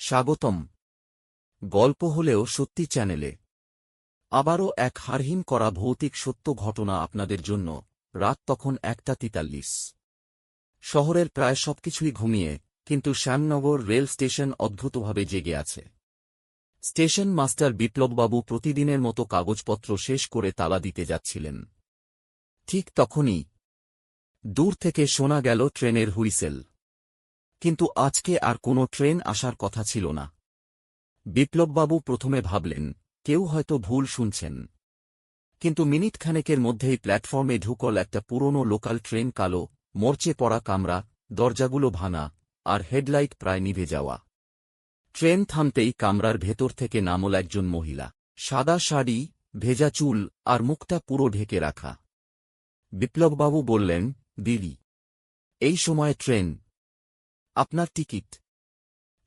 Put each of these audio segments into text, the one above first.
স্বাগতম। গল্প হলেও সত্যি চ্যানেলে আবারও এক হারহীন করা ভৌতিক সত্য ঘটনা আপনাদের জন্য। রাত তখন 1:43। শহরের প্রায় সবকিছুই ঘুমিয়ে, কিন্তু শ্যামনগর রেল স্টেশন অদ্ভুতভাবে জেগে আছে। স্টেশন মাস্টার বিপ্লববাবু প্রতিদিনের মতো কাগজপত্র শেষ করে তালা দিতে যাচ্ছিলেন। ঠিক তখনই দূর থেকে শোনা গেল ট্রেনের হুইসেল। কিন্তু আজকে আর কোনো ট্রেন আসার কথা ছিল না। বিপ্লববাবু প্রথমে ভাবলেন কেউ হয়তো ভুল শুনছেন, কিন্তু মিনিট খানেকের মধ্যেই প্ল্যাটফর্মে ঢুকল একটা পুরনো লোকাল ট্রেন। কালো, মরচে পড়া কামরা, দরজাগুলো ভাঙা, আর হেডলাইট প্রায় নিভে যাওয়া। ট্রেন থামতেই কামরার ভেতর থেকে নামল একজন মহিলা। সাদা শাড়ি, ভেজা চুল, আর মুখটা পুরো ঢেকে রাখা। বিপ্লববাবু বললেন, দিদি, এই সময় ট্রেন, আপনার টিকিট।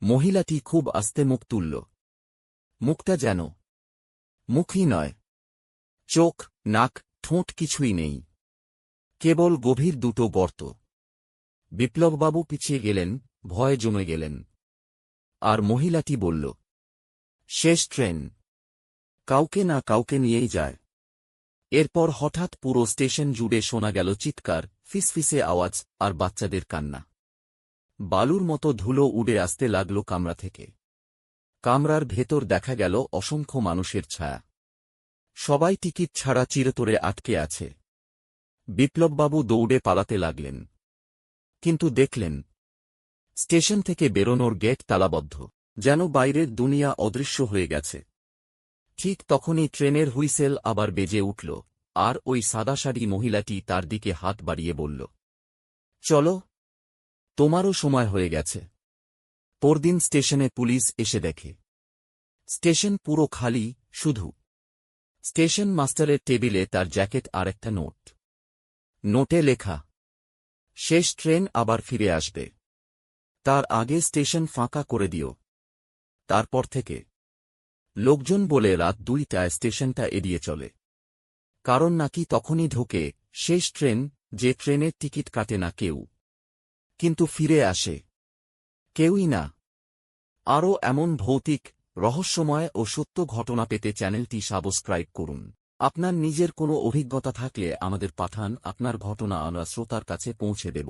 মহিলাটি খুব আস্তে মুখ তুলল। মুখটা যেন মুখই নয়, চোখ, নাক, ঠোঁট কিছুই নেই, কেবল গভীর দুটো গর্ত। বিপ্লববাবু পিছিয়ে গেলেন, ভয়ে জমে গেলেন। আর মহিলাটি বলল, শেষ ট্রেন, কাউকে না কাউকে নিয়েই যায়। এরপর হঠাৎ পুরো স্টেশন জুড়ে শোনা গেল চিৎকার, ফিসফিসে আওয়াজ, আর বাচ্চাদের কান্না। বালুর মতো ধুলো উড়ে আসতে লাগল কামরা থেকে। কামরার ভেতর দেখা গেল অসংখ্য মানুষের ছায়া। সবাই টিকিট ছাড়া চিরতরে আটকে আছে। বিপ্লববাবু দৌড়ে পালাতে লাগলেন, কিন্তু দেখলেন স্টেশন থেকে বেরোনোর গেট তালাবদ্ধ, যেন বাইরের দুনিয়া অদৃশ্য হয়ে গেছে। ঠিক তখনই ট্রেনের হুইসেল আবার বেজে উঠল, আর ওই সাদাশাড়ি মহিলাটি তার দিকে হাত বাড়িয়ে বলল, চলো, তোমারও সময় হয়ে গেছে। পরদিন স্টেশনে পুলিশ এসে দেখে স্টেশন পুরো খালি, শুধু স্টেশন মাস্টারের টেবিলে তার জ্যাকেট আর একটা নোট। নোটে লেখা, শেষ ট্রেন আবার ফিরে আসবে, তার আগে স্টেশন ফাঁকা করে দিও। তারপর থেকে লোকজন বলে রাত 2টায় স্টেশনটা এড়িয়ে চলে, কারণ নাকি তখনই ঢোকে শেষ ট্রেন, যে ট্রেনের টিকিট কাটে না কেউ, কিন্তু ফিরে আসে কেউই না। আরও এমন ভৌতিক, রহস্যময় ও সত্য ঘটনা পেতে চ্যানেলটি সাবস্ক্রাইব করুন। আপনার নিজের কোনো অভিজ্ঞতা থাকলে আমাদের পাঠান, আপনার ঘটনা আমরা শ্রোতার কাছে পৌঁছে দেব।